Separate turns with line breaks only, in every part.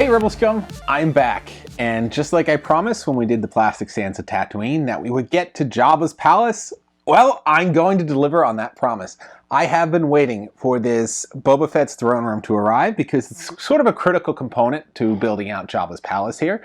Hey Rebel Scum, I'm back, and just like I promised when we did the Plastic Sands of Tatooine that we would get to Jabba's palace, well, I'm going to deliver on that promise. I have been waiting for this Boba Fett's throne room to arrive because it's sort of a critical component to building out Jabba's palace here.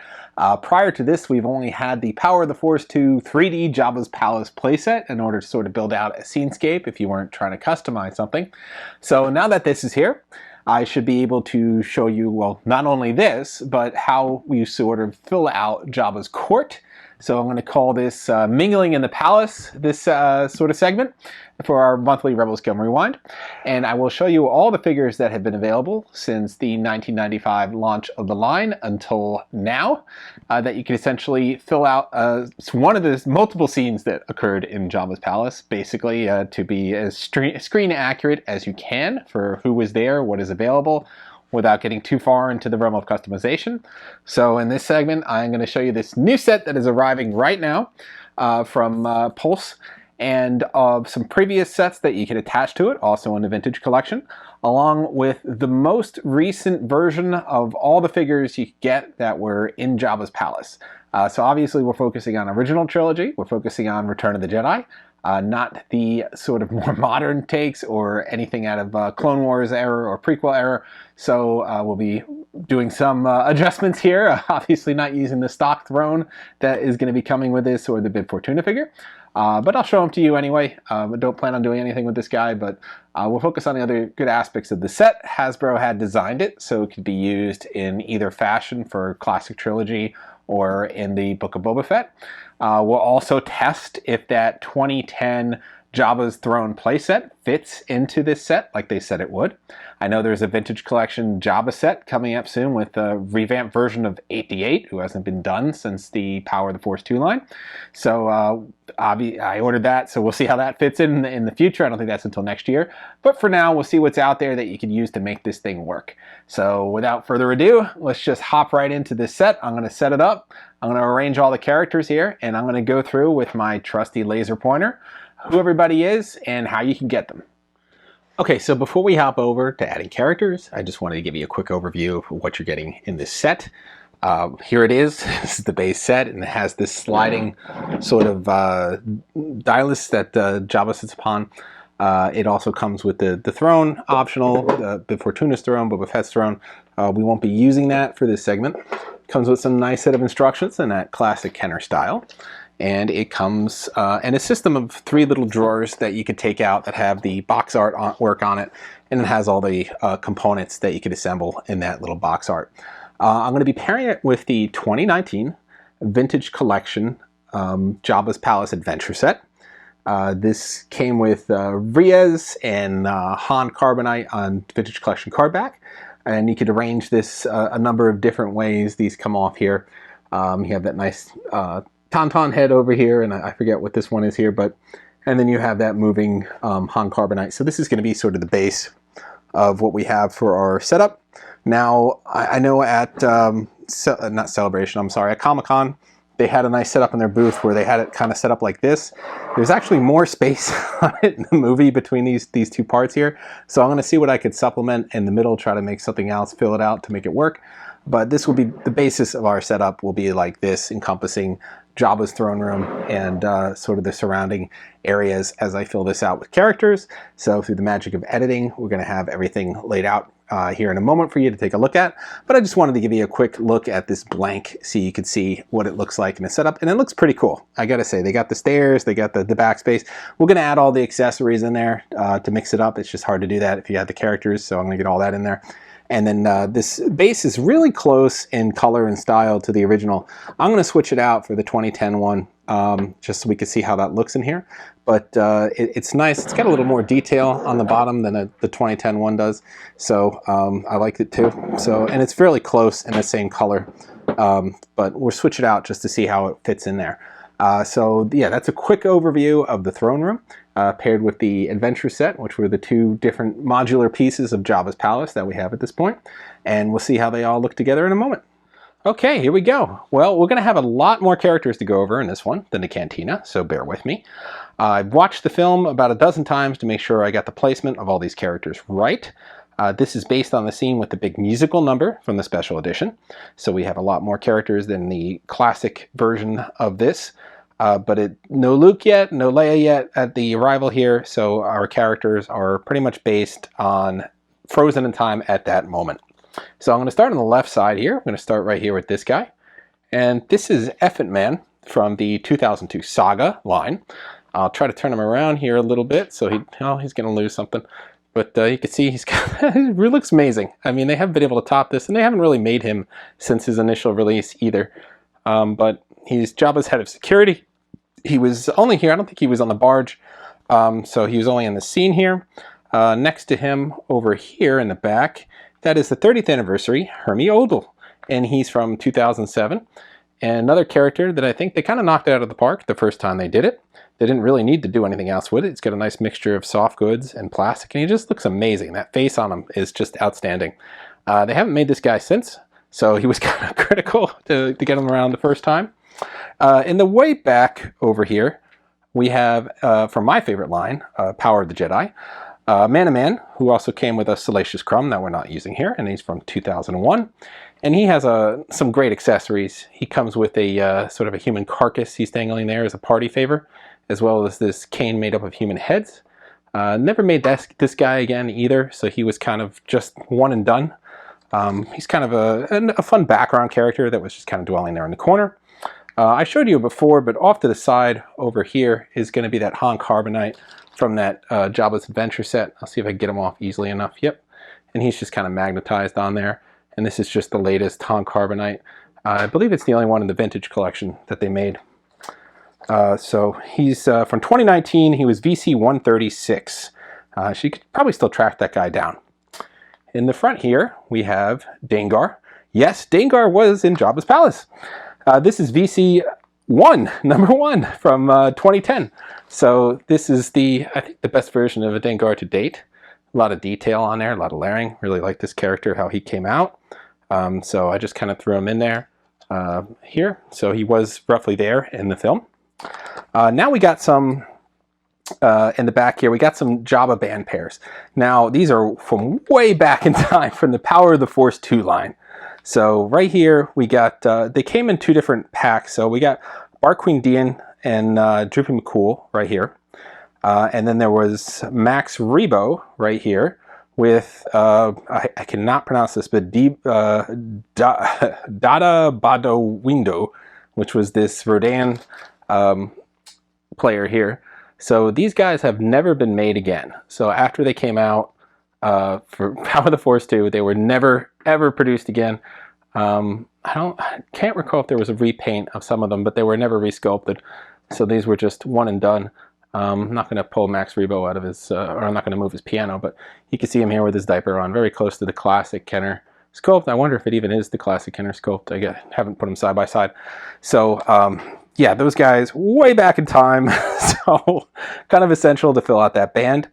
Prior to this, we've only had the Power of the Force 2 3D Jabba's Palace playset in order to sort of build out a scenescape if you weren't trying to customize something. So now that this is here, I should be able to show you, well, not only this, but how we sort of fill out Jabba's court. So I'm going to call this Mingling in the Palace, this sort of segment for our monthly Rebelscum Rewind. And I will show you all the figures that have been available since the 1995 launch of the line until now, that you can essentially fill out one of the multiple scenes that occurred in Jabba's palace, basically to be as screen accurate as you can for who was there, what is available, without getting too far into the realm of customization. So in this segment, I'm going to show you this new set that is arriving right now from Pulse, and some previous sets that you can attach to it, also in the vintage collection, along with the most recent version of all the figures you could get that were in Jabba's palace. So obviously we're focusing on original trilogy, we're focusing on Return of the Jedi, not the sort of more modern takes or anything out of Clone Wars era or prequel era. So we'll be doing some adjustments here, obviously not using the stock throne that is going to be coming with this or the Bib Fortuna figure. But I'll show them to you anyway. Don't plan on doing anything with this guy, but we'll focus on the other good aspects of the set. Hasbro had designed it so it could be used in either fashion for Classic Trilogy or in the Book of Boba Fett. We'll also test if that 2010 Jabba's Throne playset fits into this set like they said it would. I know there's a vintage collection Jabba set coming up soon with a revamped version of 8D8, who hasn't been done since the Power of the Force 2 line. So I ordered that, so we'll see how that fits in the future. I don't think that's until next year. But for now, we'll see what's out there that you can use to make this thing work. So without further ado, let's just hop right into this set. I'm going to set it up. I'm going to arrange all the characters here, and I'm going to go through with my trusty laser pointer who everybody is and how you can get them. Okay, so before we hop over to adding characters, I just wanted to give you a quick overview of what you're getting in this set. Here it is. This is the base set, and it has this sliding sort of dialis that Jabba sits upon. It also comes with the throne optional, the Fortuna's throne, Boba Fett's throne. We won't be using that for this segment. It comes with some nice set of instructions in that classic Kenner style. And it comes in a system of 3 little drawers that you could take out that have the box art work on it, and it has all the components that you could assemble in that little box art. I'm going to be pairing it with the 2019 Vintage Collection Jabba's Palace Adventure Set. This came with Riez and Han Carbonite on Vintage Collection card back, and you could arrange this a number of different ways. These come off here. You have that nice Tauntaun head over here, and I forget what this one is here, and then you have that moving Han Carbonite. So this is going to be sort of the base of what we have for our setup. Now, I know at, not Celebration, I'm sorry, at Comic-Con, they had a nice setup in their booth where they had it kind of set up like this. There's actually more space on it in the movie between these 2 parts here. So I'm going to see what I could supplement in the middle, try to make something else, fill it out to make it work. But this will be the basis of our setup, will be like this, encompassing Jabba's throne room and sort of the surrounding areas as I fill this out with characters. So through the magic of editing, we're going to have everything laid out here in a moment for you to take a look at. But I just wanted to give you a quick look at this blank so you could see what it looks like in the setup. And it looks pretty cool. I got to say, they got the stairs, they got the backspace. We're going to add all the accessories in there to mix it up. It's just hard to do that if you have the characters. So I'm going to get all that in there. And then this base is really close in color and style to the original. I'm going to switch it out for the 2010 one, just so we can see how that looks in here. But it's nice. It's got a little more detail on the bottom than the 2010 one does. So I liked it too. So, and it's fairly close in the same color. But we'll switch it out just to see how it fits in there. So yeah, that's a quick overview of the throne room. Paired with the adventure set, which were the 2 different modular pieces of Jabba's palace that we have at this point. And we'll see how they all look together in a moment. Okay, here we go. Well, we're going to have a lot more characters to go over in this one than the Cantina, so bear with me. I've watched the film about a dozen times to make sure I got the placement of all these characters right. This is based on the scene with the big musical number from the special edition. So we have a lot more characters than the classic version of this. But no Luke yet, no Leia yet at the arrival here. So our characters are pretty much based on frozen in time at that moment. So I'm going to start on the left side here. I'm going to start right here with this guy. And this is Effant Man from the 2002 Saga line. I'll try to turn him around here a little bit. So he's going to lose something. But you can see he really looks amazing. I mean, they haven't been able to top this, and they haven't really made him since his initial release either. But he's Jabba's head of security. He was only here. I don't think he was on the barge. So he was only in the scene here. Next to him over here in the back, that is the 30th anniversary Hermie Odal. And he's from 2007. And another character that I think they kind of knocked out of the park the first time they did it. They didn't really need to do anything else with it. It's got a nice mixture of soft goods and plastic, and he just looks amazing. That face on him is just outstanding. They haven't made this guy since, so he was kind of critical to get him around the first time. In the way back over here, we have, from my favorite line, Power of the Jedi, Man-O-Man, who also came with a Salacious Crumb that we're not using here, and he's from 2001. And he has some great accessories. He comes with a sort of a human carcass he's dangling there as a party favor, as well as this cane made up of human heads. Never made this guy again either, so he was kind of just one and done. He's kind of a fun background character that was just kind of dwelling there in the corner. I showed you before, but off to the side over here is going to be that Han Carbonite from that Jabba's Adventure set. I'll see if I can get him off easily enough. Yep. And he's just kind of magnetized on there. And this is just the latest Han Carbonite. I believe it's the only one in the vintage collection that they made. So he's from 2019. He was VC 136. So you could probably still track that guy down. In the front here, we have Dengar. Yes, Dengar was in Jabba's Palace. This is VC 1, number 1 from 2010. So this is I think the best version of a Dengar to date. A lot of detail on there, a lot of layering. Really like this character, how he came out. So I just kind of threw him in there here. So he was roughly there in the film. Now we got some, in the back here, we got some Jabba band pairs. Now these are from way back in time, from the Power of the Force 2 line. So right here we got, they came in 2 different packs. So we got Bar Queen Dian and Droopy McCool right here. And then there was Max Rebo right here with, I cannot pronounce this, but Dada Bado Window, which was this Rodan player here. So these guys have never been made again. So after they came out for Power of the Force 2, they were never ever produced again. I can't recall if there was a repaint of some of them, but they were never resculpted. So these were just one and done. I'm not going to pull Max Rebo out of his, or I'm not going to move his piano, but you can see him here with his diaper on, very close to the classic Kenner sculpt. I wonder if it even is the classic Kenner sculpt. I haven't put them side by side. So yeah, those guys way back in time, so kind of essential to fill out that band.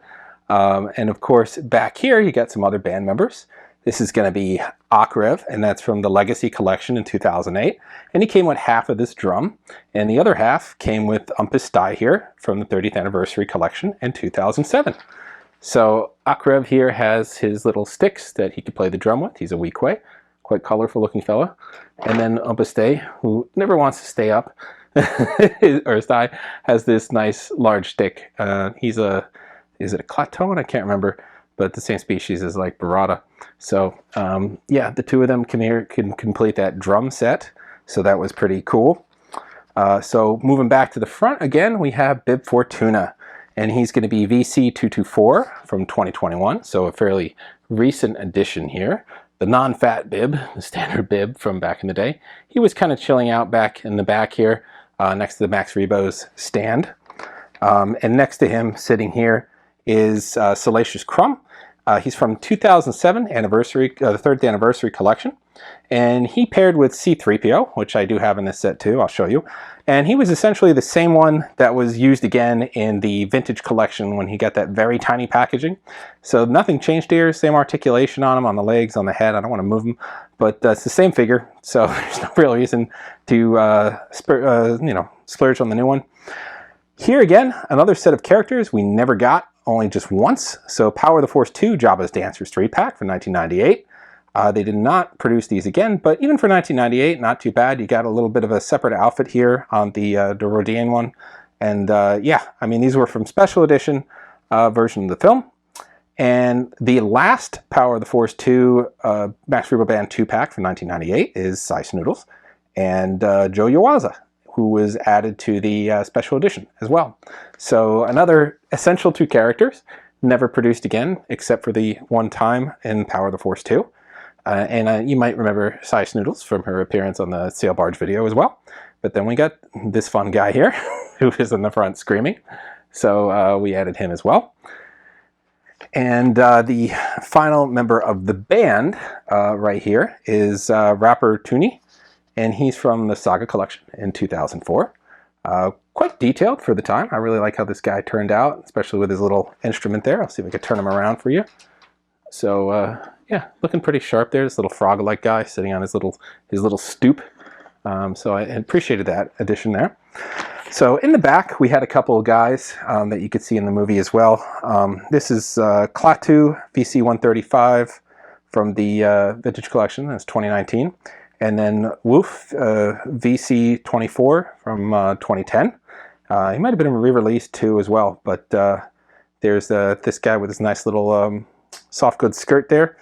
And of course, back here you got some other band members. This is going to be Akrev, and that's from the Legacy Collection in 2008. And he came with half of this drum, and the other half came with Umpus Die here from the 30th Anniversary Collection in 2007. So Akrev here has his little sticks that he could play the drum with. He's a Weequay, quite colorful looking fella. And then Umpus Die, who never wants to stay up, or his Die, has this nice large stick. Is it a Claton? I can't remember. But the same species as like Barada. So yeah, the 2 of them can complete that drum set. So that was pretty cool. So moving back to the front again, we have Bib Fortuna. And he's going to be VC224 from 2021. So a fairly recent addition here. The non-fat bib, the standard bib from back in the day. He was kind of chilling out back in the back here next to the Max Rebo's stand. And next to him sitting here is Salacious Crumb. He's from 2007 anniversary, the 3rd anniversary collection, and he paired with C-3PO, which I do have in this set too. I'll show you. And he was essentially the same one that was used again in the vintage collection when he got that very tiny packaging. So nothing changed here. Same articulation on him, on the legs, on the head. I don't want to move him, but it's the same figure. So there's no real reason to splurge on the new one. Here again, another set of characters we never got only just once. So Power of the Force 2 Jabba's Dancers 3-pack from 1998. They did not produce these again, but even for 1998, not too bad. You got a little bit of a separate outfit here on the Rodian one. And yeah, I mean, these were from special edition version of the film. And the last Power of the Force 2 Max Rebo Band 2-pack from 1998 is Cy Snoodles and Joe Yawaza, who was added to the special edition as well. So another essential 2 characters, never produced again, except for the one time in Power of the Force 2. And you might remember Cy Snoodles from her appearance on the Sail Barge video as well. But then we got this fun guy here, who is in the front screaming. So we added him as well. And the final member of the band right here is Rapper Tooney, and he's from the Saga collection in 2004. Quite detailed for the time. I really like how this guy turned out, especially with his little instrument there. I'll see if I can turn him around for you. So yeah, looking pretty sharp there. This little frog-like guy sitting on his little stoop. So I appreciated that addition there. So in the back, we had a couple of guys that you could see in the movie as well. This is Klaatu VC-135 from the Vintage Collection. That's 2019. And then Woof VC-24 from 2010. He might have been re-released too as well, but there's this guy with his nice little soft goods skirt there.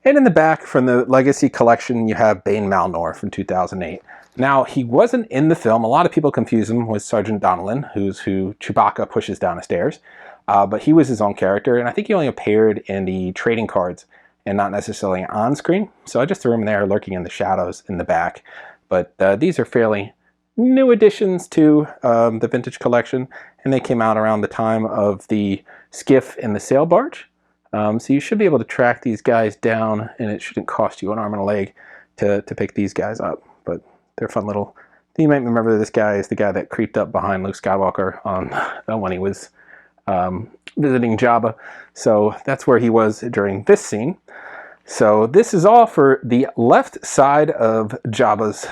And in the back, from the Legacy Collection, you have Bane Malnor from 2008. Now, he wasn't in the film. A lot of people confuse him with Sergeant Donnellan, who Chewbacca pushes down the stairs. But he was his own character, and I think he only appeared in the trading cards and not necessarily on screen. So I just threw him there, lurking in the shadows in the back. But these are fairly new additions to the Vintage Collection, and they came out around the time of the skiff and the sail barge. So you should be able to track these guys down, and it shouldn't cost you an arm and a leg to pick these guys up. But they're fun little... You might remember this guy is the guy that creeped up behind Luke Skywalker on when he was visiting Jabba. So that's where he was during this scene. So this is all for the left side of Jabba's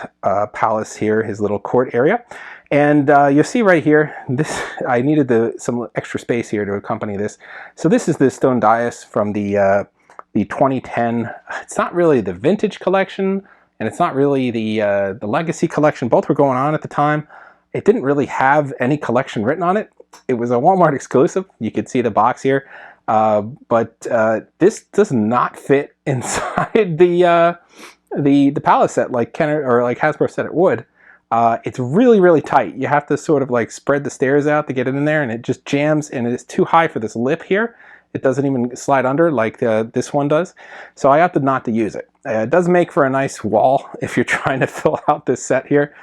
palace here, his little court area. And you'll see right here, this I needed some extra space here to accompany this. So this is the stone dais from the 2010. It's not really the Vintage Collection, and it's not really the Legacy Collection. Both were going on at the time. It didn't really have any collection written on it. It was a Walmart exclusive. You could see the box here. But this does not fit inside the palace set like Kenner or like Hasbro said it would. It's really, really tight. You have to sort of like spread the stairs out to get it in there, and it just jams, and it's too high for this lip here. It doesn't even slide under like this one does. So I opted not to use it. It does make for a nice wall if you're trying to fill out this set here,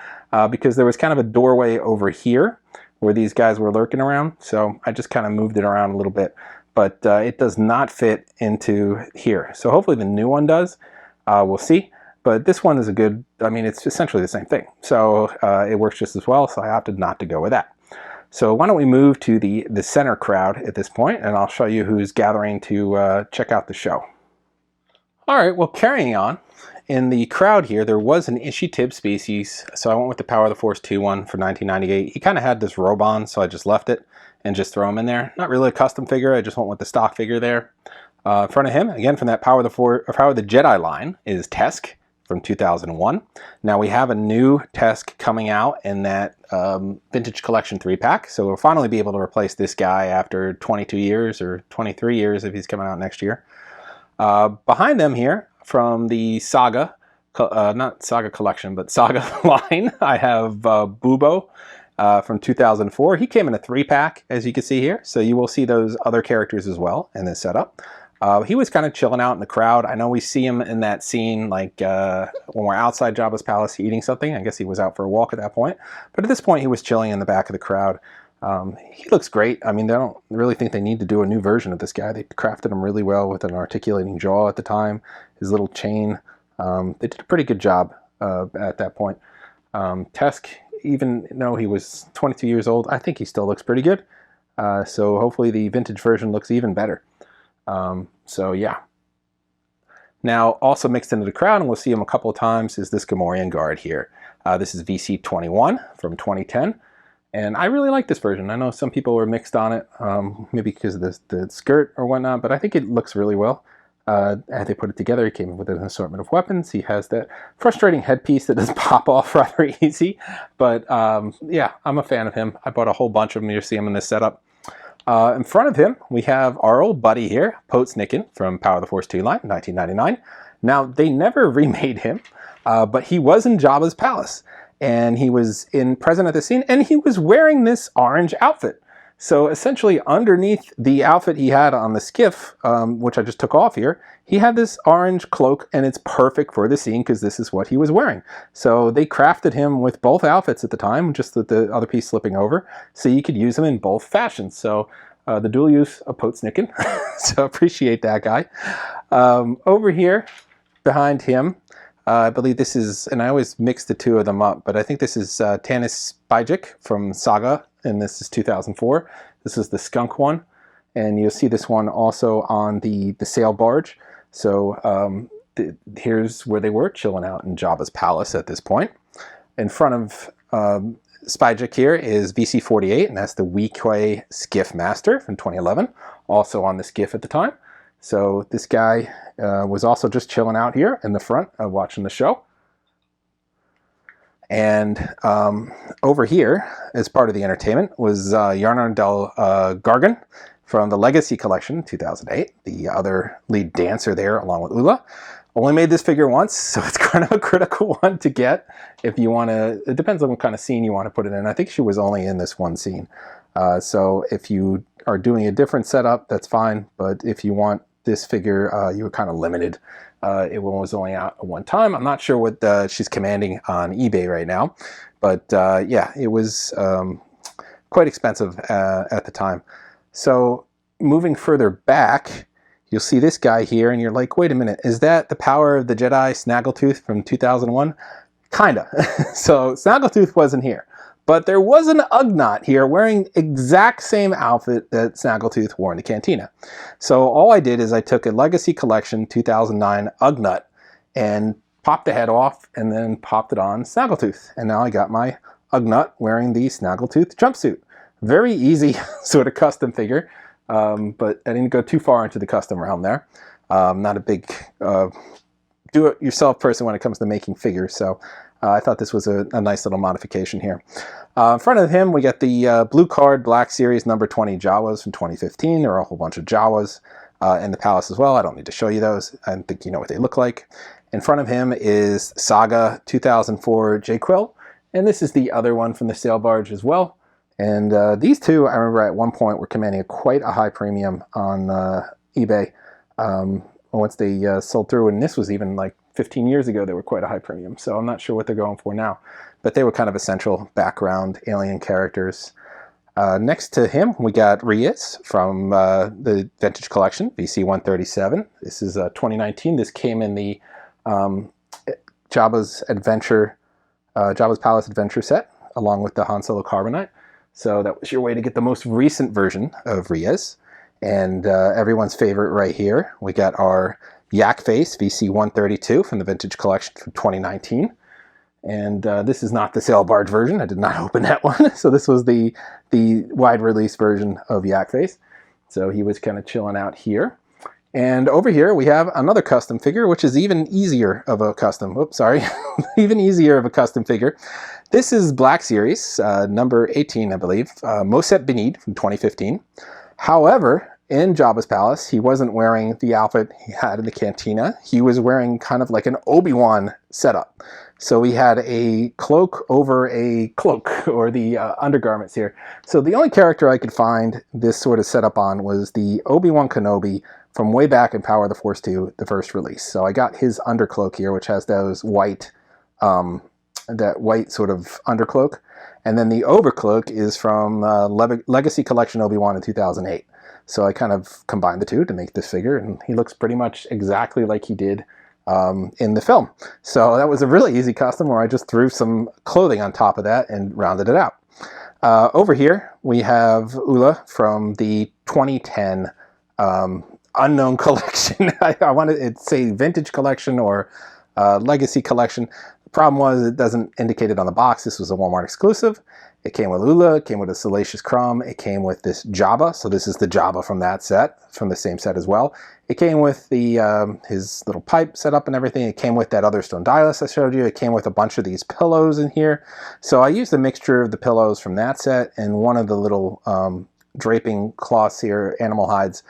because there was kind of a doorway over here where these guys were lurking around. So I just kind of moved it around a little bit, but it does not fit into here. So hopefully the new one does. We'll see. But this one is a good, I mean, it's essentially the same thing. So it works just as well, so I opted not to go with that. So why don't we move to the center crowd at this point, and I'll show you who's gathering to check out the show. All right, well, carrying on. In the crowd here, there was an Ishitib species, so I went with the Power of the Force 2 one for 1998. He kind of had this robe on, so I just left it and just throw him in there. Not really a custom figure, I just went with the stock figure there. In front of him, again from that Power of the Jedi line, is Tesk from 2001. Now we have a new Tesk coming out in that Vintage Collection 3-pack, so we'll finally be able to replace this guy after 22 years or 23 years if he's coming out next year. Behind them here, from the Saga, not Saga Collection, but Saga line, I have Bubo from 2004. He came in a 3-pack, as you can see here, so you will see those other characters as well in this setup. He was kind of chilling out in the crowd. I know we see him in that scene, like when we're outside Jabba's palace eating something. I guess he was out for a walk at that point. But at this point, he was chilling in the back of the crowd. He looks great. I mean, they don't really think they need to do a new version of this guy. They crafted him really well with an articulating jaw at the time, his little chain. They did a pretty good job at that point. Tesk, even though he was 22 years old, I think he still looks pretty good. So hopefully the vintage version looks even better. So yeah. Now also mixed into the crowd, and we'll see him a couple of times, is this Gamorrean guard here. This is VC-21 from 2010. And I really like this version. I know some people were mixed on it, maybe because of the skirt or whatnot, but I think it looks really well. As they put it together, he came with an assortment of weapons. He has that frustrating headpiece that does pop off rather easy. But yeah, I'm a fan of him. I bought a whole bunch of them. You'll see him in this setup. In front of him, we have our old buddy here, Potsnikin from Power of the Force 2 line, 1999. Now, they never remade him, but he was in Jabba's palace. And he was present at the scene, and he was wearing this orange outfit. So essentially, underneath the outfit he had on the skiff, which I just took off here, he had this orange cloak, and it's perfect for the scene because this is what he was wearing. So they crafted him with both outfits at the time, just with the other piece slipping over, so you could use him in both fashions. So the dual use of Potsnikin, so appreciate that guy. Over here, behind him, I believe this is, and I always mix the two of them up, but I think this is Tanis Spijik from Saga, and this is 2004. This is the skunk one, and you'll see this one also on the sail barge. So here's where they were chilling out in Jabba's palace at this point. In front of Spijik here is VC-48, and that's the Weequay Skiff Master from 2011, also on the skiff at the time. So this guy was also just chilling out here in the front watching the show. And over here, as part of the entertainment, was Yarnar del Gargan from the Legacy Collection, 2008, the other lead dancer there along with Ula. Only made this figure once, so it's kind of a critical one to get if you want to. It depends on what kind of scene you want to put it in. I think she was only in this one scene. So if you are doing a different setup, that's fine. But if you want this figure, you were kind of limited. It was only out at one time. I'm not sure what she's commanding on eBay right now. But yeah, it was quite expensive at the time. So moving further back, you'll see this guy here, and you're like, wait a minute, is that the Power of the Jedi Snaggletooth from 2001? Kinda. So Snaggletooth wasn't here. But there was an Ugnaught here wearing exact same outfit that Snaggletooth wore in the Cantina. So all I did is I took a Legacy Collection 2009 Ugnaught and popped the head off and then popped it on Snaggletooth. And now I got my Ugnaught wearing the Snaggletooth jumpsuit. Very easy sort of custom figure, but I didn't go too far into the custom realm there. Not a big do-it-yourself person when it comes to making figures, so I thought this was a nice little modification here. In front of him, we got the Blue Card Black Series number 20 Jawas from 2015. There are a whole bunch of Jawas in the palace as well. I don't need to show you those. I think you know what they look like. In front of him is Saga 2004 J-Quill, and this is the other one from the sail barge as well. And these two, I remember at one point, were commanding quite a high premium on eBay once they sold through, and this was even like 15 years ago. They were quite a high premium, so I'm not sure what they're going for now, but they were kind of essential background alien characters. Next to him, we got Riaz from the Vintage Collection, VC-137. This is 2019. This came in the Jabba's Palace Adventure set, along with the Han Solo Carbonite. So that was your way to get the most recent version of Riaz. And everyone's favorite right here, we got our Yak Face VC-132 from the Vintage Collection from 2019. And this is not the sail barge version. I did not open that one. So this was the wide release version of Yak Face. So he was kind of chilling out here. And over here we have another custom figure, which is even easier of a custom. Oops, sorry. Even easier of a custom figure. This is Black Series, number 18, I believe. Moset Benid from 2015. However, in Jabba's palace, he wasn't wearing the outfit he had in the Cantina. He was wearing kind of like an Obi-Wan setup. So he had a cloak over a cloak, or the undergarments here. So the only character I could find this sort of setup on was the Obi-Wan Kenobi from way back in Power of the Force 2, the first release. So I got his undercloak here, which has those white, that white sort of undercloak. And then the overcloak is from Legacy Collection Obi-Wan in 2008. So I kind of combined the two to make this figure, and he looks pretty much exactly like he did in the film. So that was a really easy custom where I just threw some clothing on top of that and rounded it out. Over here, we have Ula from the 2010 Unknown Collection. I wanted to say Vintage Collection or Legacy Collection. The problem was it doesn't indicate it on the box. This was a Walmart exclusive. It came with Lula, it came with a Salacious Crumb, it came with this Jabba, so this is the Jabba from that set, from the same set as well. It came with the his little pipe set up and everything. It came with that other stone dialis I showed you. It came with a bunch of these pillows in here. So I used a mixture of the pillows from that set and one of the little draping cloths here, animal hides,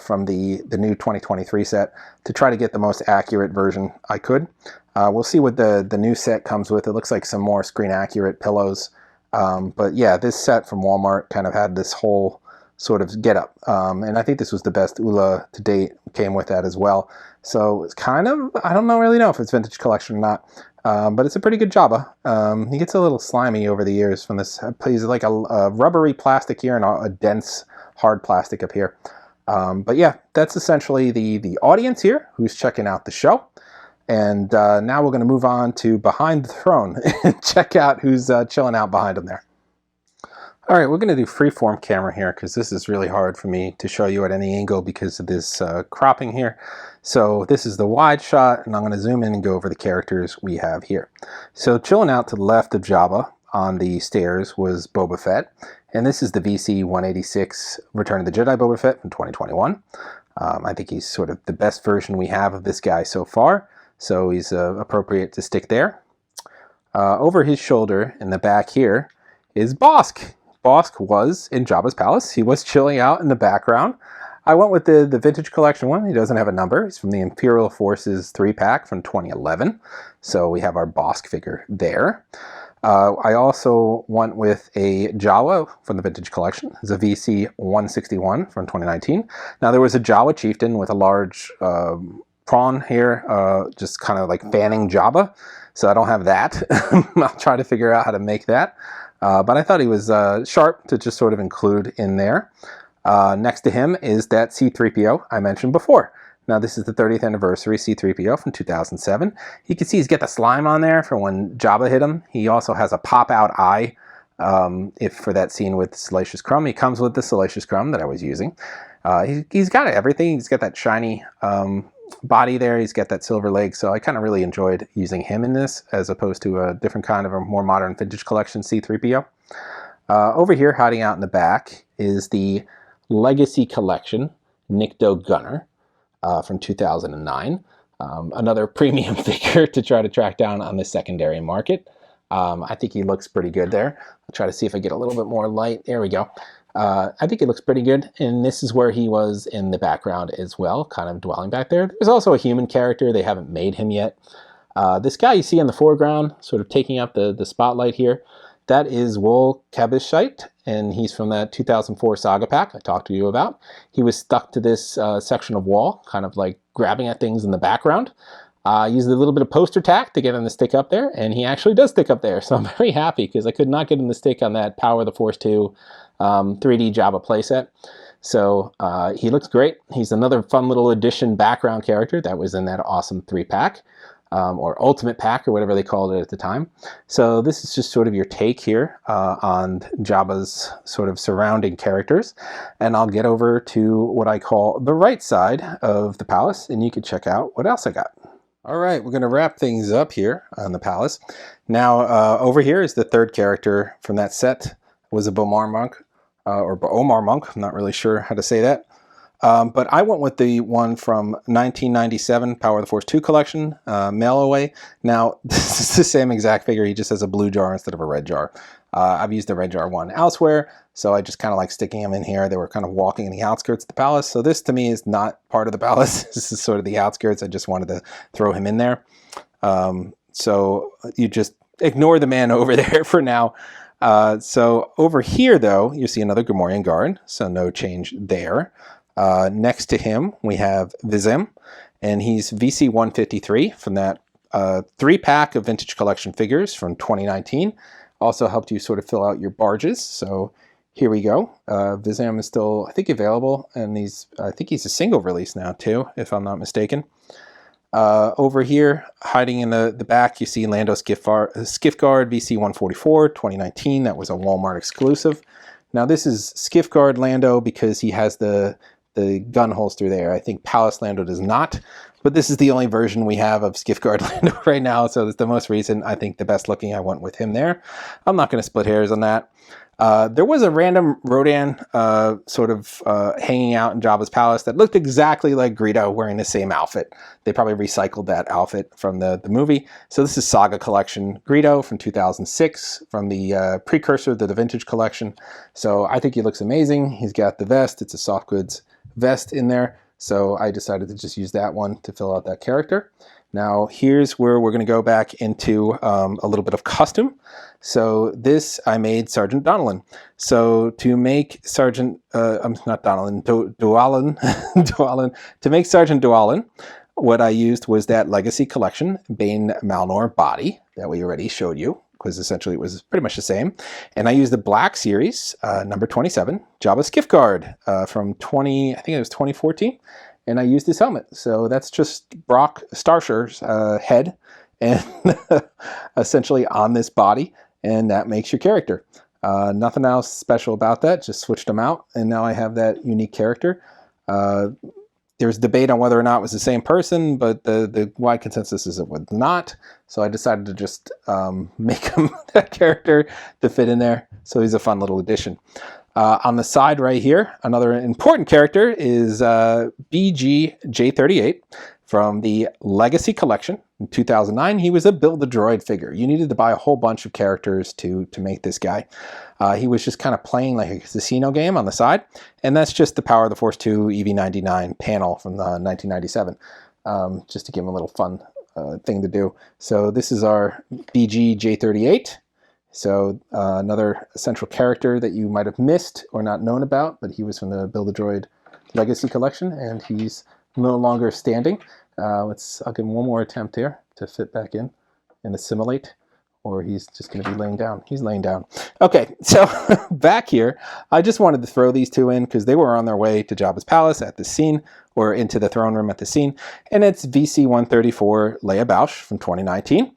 from the new 2023 set to try to get the most accurate version I could. We'll see what the new set comes with. It looks like some more screen accurate pillows. But yeah, this set from Walmart kind of had this whole sort of getup, and I think this was the best Ula to date. Came with that as well. So it's kind of, I don't really know if it's vintage collection or not, but it's a pretty good Jabba. He gets a little slimy over the years from this. He's like a rubbery plastic here and a dense hard plastic up here. But yeah, that's essentially the audience here who's checking out the show. And now we're going to move on to Behind the Throne and check out who's chilling out behind him there. All right, we're going to do freeform camera here because this is really hard for me to show you at any angle because of this cropping here. So this is the wide shot, and I'm going to zoom in and go over the characters we have here. So chilling out to the left of Jabba on the stairs was Boba Fett, and this is the VC 186 Return of the Jedi Boba Fett from 2021. I think he's sort of the best version we have of this guy so far. So he's appropriate to stick there. Over his shoulder in the back here is Bossk. Bossk was in Jabba's palace. He was chilling out in the background. I went with the Vintage Collection one. He doesn't have a number. He's from the Imperial Forces 3-pack from 2011. So we have our Bossk figure there. I also went with a Jawa from the Vintage Collection. It's a VC 161 from 2019. Now there was a Jawa chieftain with a large prawn here, just kind of like fanning Jabba. So I don't have that. I'll try to figure out how to make that. But I thought he was sharp to just sort of include in there. Next to him is that C-3PO I mentioned before. Now this is the 30th anniversary C-3PO from 2007. You can see he's got the slime on there for when Jabba hit him. He also has a pop-out eye for that scene with Salacious Crumb. He comes with the Salacious Crumb that I was using. He's got everything. He's got that shiny body there. He's got that silver leg. So I kind of really enjoyed using him in this as opposed to a different kind of a more modern Vintage Collection C-3PO. Over here, hiding out in the back, is the Legacy Collection Nikto Gunner from 2009. Another premium figure to try to track down on the secondary market. I think he looks pretty good there. I'll try to see if I get a little bit more light. There we go. I think it looks pretty good, and this is where he was in the background as well, kind of dwelling back there. There's also a human character. They haven't made him yet. This guy you see in the foreground, sort of taking up the spotlight here, that is Wol Kabishite, and he's from that 2004 Saga pack I talked to you about. He was stuck to this section of wall, kind of like grabbing at things in the background. Used a little bit of poster tack to get him to stick up there, and he actually does stick up there, so I'm very happy because I could not get him to stick on that Power of the Force 2 3D Jabba playset. So he looks great. He's another fun little addition background character that was in that awesome 3-pack, or Ultimate Pack, or whatever they called it at the time. So this is just sort of your take here on Jabba's sort of surrounding characters. And I'll get over to what I call the right side of the palace, and you can check out what else I got. All right, we're going to wrap things up here on the palace. Now, over here is the third character from that set. It was a Bomar monk, or Omar monk. I'm not really sure how to say that. But I went with the one from 1997 Power of the Force 2 collection, Mail Away. Now, this is the same exact figure. He just has a blue jar instead of a red jar. I've used the red jar one elsewhere, so I just kind of like sticking them in here. They were kind of walking in the outskirts of the palace. So this to me is not part of the palace. This is sort of the outskirts. I just wanted to throw him in there. So you just ignore the man over there for now. So over here, though, you see another Gamorrean guard, so no change there. Next to him, we have Vizim, and he's VC 153 from that 3-pack of Vintage Collection figures from 2019. Also helped you sort of fill out your barges. So here we go. Vizim is still, I think, available, and I think he's a single release now too, if I'm not mistaken. Over here, hiding in the back, you see Lando Skiffguard VC 144 2019. That was a Walmart exclusive. Now this is Skiffguard Lando because he has the the gun holster there. I think Palace Lando does not, but this is the only version we have of Skiffguard Lando right now, so it's the most recent. I think the best looking. I went with him there. I'm not going to split hairs on that. There was a random Rodan hanging out in Jabba's palace that looked exactly like Greedo wearing the same outfit. They probably recycled that outfit from the movie. So this is Saga Collection Greedo from 2006, from the precursor to the Vintage Collection. So I think he looks amazing. He's got the vest. It's a soft goods vest in there. So I decided to just use that one to fill out that character. Now here's where we're going to go back into a little bit of custom. So this I made Sergeant Donalyn. So to make Sergeant, not Donalyn, Dualyn, Dualyn, to make Sergeant Dualyn, what I used was that Legacy Collection Bane Malnor body that we already showed you, because essentially it was pretty much the same. And I used the Black Series, number 27, Jabba Skiffguard from I think it was 2014. And I used his helmet. So that's just Brock Starsher's head and essentially on this body. And that makes your character. Nothing else special about that. Just switched them out. And now I have that unique character. There's debate on whether or not it was the same person, but the wide consensus is it was not. So I decided to just make him that character to fit in there. So he's a fun little addition. On the side right here, another important character is BG-J38 from the Legacy Collection in 2009. He was a Build-A-Droid figure. You needed to buy a whole bunch of characters to make this guy. He was just kind of playing like a casino game on the side, and that's just the Power of the Force 2 EV-99 panel from 1997, just to give him a little fun thing to do. So this is our BG-J38. So another essential character that you might have missed or not known about, but he was from the Build-A-Droid Legacy Collection, and he's no longer standing. I'll give him one more attempt here to fit back in and assimilate, or he's just going to be laying down. He's laying down. Okay, so back here, I just wanted to throw these two in because they were on their way to Jabba's palace at this scene, or into the throne room at the scene, and it's VC-134 Leia Bausch from 2019.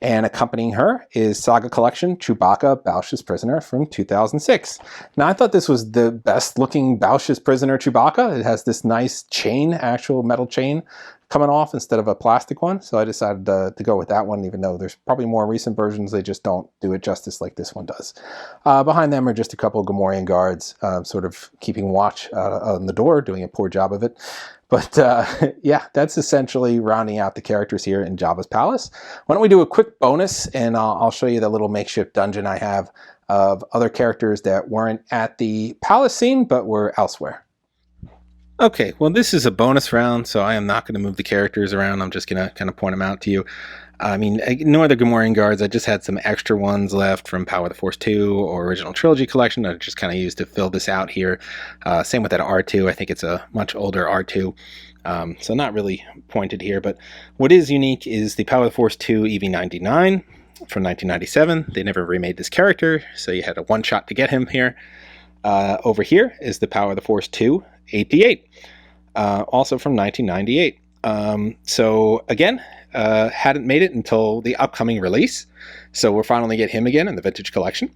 And accompanying her is Saga Collection Chewbacca Bausch's Prisoner from 2006. Now, I thought this was the best looking Bausch's Prisoner Chewbacca. It has this nice chain, actual metal chain coming off instead of a plastic one. So I decided to go with that one, even though there's probably more recent versions. They just don't do it justice like this one does. Behind them are just a couple of Gamorrean guards sort of keeping watch on the door, doing a poor job of it. But yeah, that's essentially rounding out the characters here in Jabba's palace. Why don't we do a quick bonus, and I'll show you the little makeshift dungeon I have of other characters that weren't at the palace scene, but were elsewhere. Okay, well, this is a bonus round, so I am not going to move the characters around. I'm just going to kind of point them out to you. I mean, no other Gamorrean guards. I just had some extra ones left from Power of the Force 2 or Original Trilogy Collection. I just kind of used to fill this out here. Same with that R2. I think it's a much older R2. So not really pointed here. But what is unique is the Power of the Force 2 EV-99 from 1997. They never remade this character, so you had a one-shot to get him here. Over here is the Power of the Force 2 8D8, also from 1998. So again, hadn't made it until the upcoming release, so we'll finally get him again in the Vintage Collection.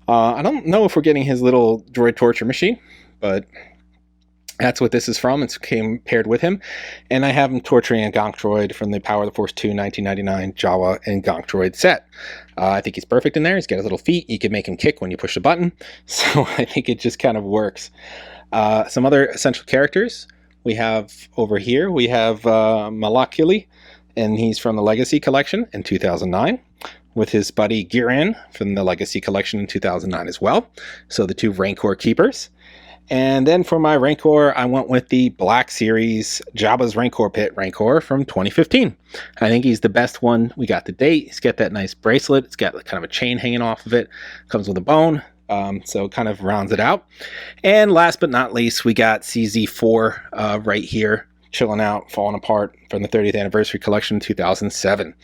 I don't know if we're getting his little droid torture machine, but that's what this is from. It came paired with him, and I have him torturing a Gonk droid from the Power of the Force 2 1999 Jawa and Gonk droid set. I think he's perfect in there. He's got his little feet. You can make him kick when you push the button, so I think it just kind of works. Some other essential characters we have over here. We have Malakili, and he's from the Legacy Collection in 2009, with his buddy Giran from the Legacy Collection in 2009 as well. So the two Rancor keepers. And then for my Rancor, I went with the Black Series Jabba's Rancor Pit Rancor from 2015. I think he's the best one we got to date. He's got that nice bracelet. It's got kind of a chain hanging off of it. Comes with a bone. So it kind of rounds it out. And last but not least, we got CZ4 right here, chilling out, falling apart from the 30th anniversary collection in 2007.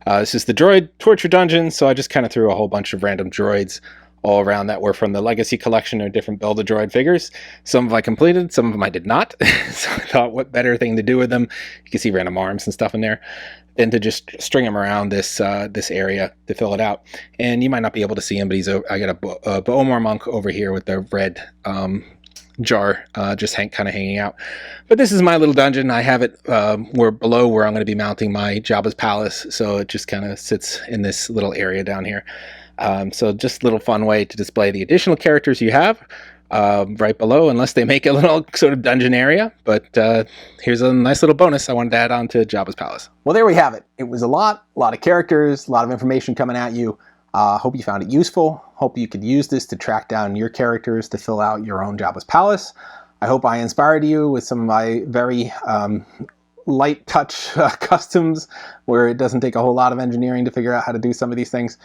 This is the droid torture dungeon, so I just kind of threw a whole bunch of random droids all around that were from the Legacy Collection or different Build-A-Droid figures. Some of I completed, some of them I did not. So I thought, what better thing to do with them? You can see random arms and stuff in there, than to just string them around this this area to fill it out. And you might not be able to see him, but I got a Bo'omar monk over here with the red jar just kind of hanging out. But this is my little dungeon. I have it below where I'm going to be mounting my Jabba's palace, so it just kind of sits in this little area down here. So just a little fun way to display the additional characters you have right below, unless they make a little sort of dungeon area. But here's a nice little bonus I wanted to add on to Jabba's palace. Well, there we have it. It was a lot of characters, a lot of information coming at you. Hope you found it useful. Hope you could use this to track down your characters to fill out your own Jabba's palace. I hope I inspired you with some of my very light touch customs where it doesn't take a whole lot of engineering to figure out how to do some of these things.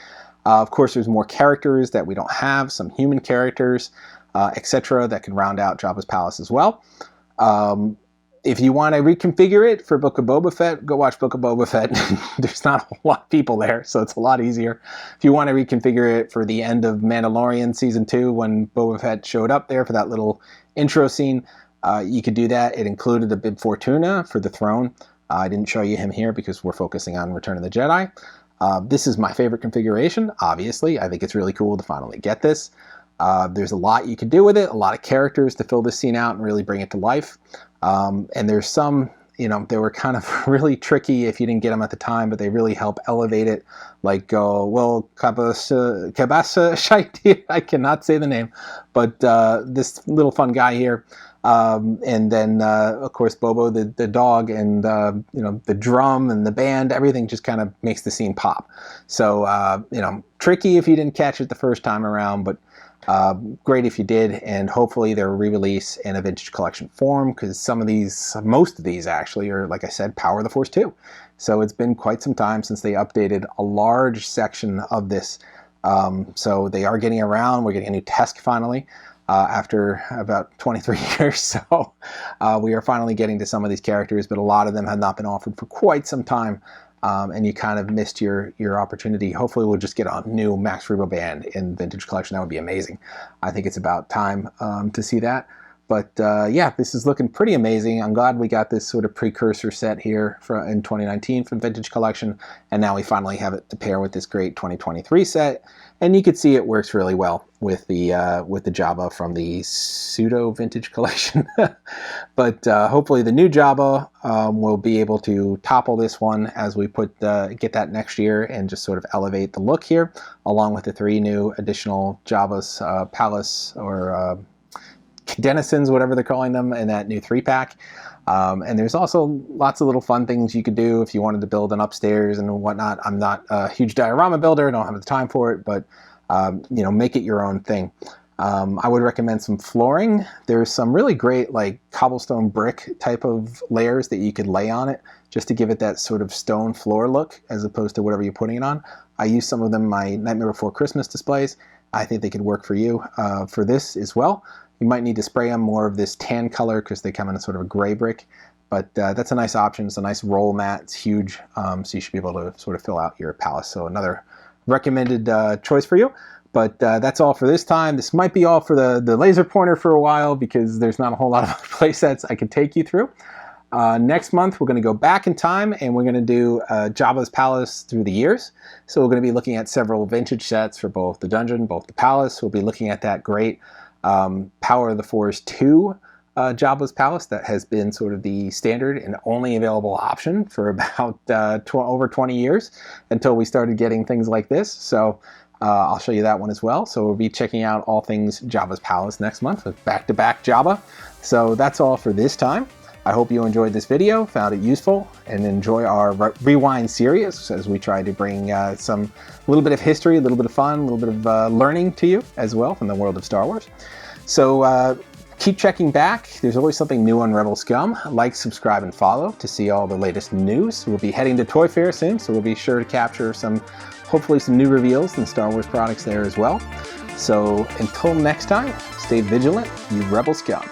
Of course, there's more characters that we don't have, some human characters, etc. that can round out Jabba's palace as well. If you want to reconfigure it for Book of Boba Fett, go watch Book of Boba Fett. There's not a lot of people there, so it's a lot easier. If you want to reconfigure it for the end of Mandalorian Season 2, when Boba Fett showed up there for that little intro scene, you could do that. It included a Bib Fortuna for the throne. I didn't show you him here because we're focusing on Return of the Jedi. This is my favorite configuration, obviously. I think it's really cool to finally get this. There's a lot you can do with it, a lot of characters to fill this scene out and really bring it to life. And there's some, they were kind of really tricky if you didn't get them at the time, but they really help elevate it. Like, Kabasa Shaiti, I cannot say the name, but this little fun guy here. And then, of course, Bobo, the dog, and, the drum and the band, everything just kind of makes the scene pop. So, tricky if you didn't catch it the first time around, but great if you did, and hopefully they're re-release in a vintage collection form, because most of these actually are, like I said, Power of the Force 2. So it's been quite some time since they updated a large section of this. So they are getting around. We're getting a new Tesk finally after about 23 years. So we are finally getting to some of these characters, but a lot of them have not been offered for quite some time. And you kind of missed your opportunity. Hopefully we'll just get a new Max Rebo band in Vintage Collection. That would be amazing. I think it's about time to see that. But yeah, this is looking pretty amazing. I'm glad we got this sort of precursor set here in 2019 from Vintage Collection, and now we finally have it to pair with this great 2023 set. And you can see it works really well with the Jabba from the pseudo Vintage Collection. But hopefully the new Jabba will be able to topple this one as we get that next year and just sort of elevate the look here, along with the 3 new additional Jabba's palace or denizens, whatever they're calling them, in that new 3-pack. And there's also lots of little fun things you could do if you wanted to build an upstairs and whatnot. I'm not a huge diorama builder, I don't have the time for it, but make it your own thing. I would recommend some flooring. There's some really great like cobblestone brick type of layers that you could lay on it just to give it that sort of stone floor look as opposed to whatever you're putting it on. I use some of them in my Nightmare Before Christmas displays. I think they could work for you for this as well. You might need to spray them more of this tan color because they come in a sort of a gray brick, but that's a nice option. It's a nice roll mat. It's huge, so you should be able to sort of fill out your palace. So another recommended choice for you. But that's all for this time. This might be all for the laser pointer for a while because there's not a whole lot of play sets I could take you through. Next month, we're going to go back in time and we're going to do Jabba's Palace through the years. So we're going to be looking at several vintage sets for both the dungeon, both the palace. We'll be looking at that great Power of the Force 2 Jabba's Palace that has been sort of the standard and only available option for about over 20 years until we started getting things like this. So I'll show you that one as well. So we'll be checking out all things Jabba's Palace next month with back-to-back Jabba. So that's all for this time. I hope you enjoyed this video, found it useful, and enjoy our Rewind series as we try to bring a little bit of history, a little bit of fun, a little bit of learning to you as well from the world of Star Wars. So keep checking back. There's always something new on Rebelscum. Like, subscribe, and follow to see all the latest news. We'll be heading to Toy Fair soon, so we'll be sure to capture hopefully some new reveals and Star Wars products there as well. So until next time, stay vigilant, you Rebelscum.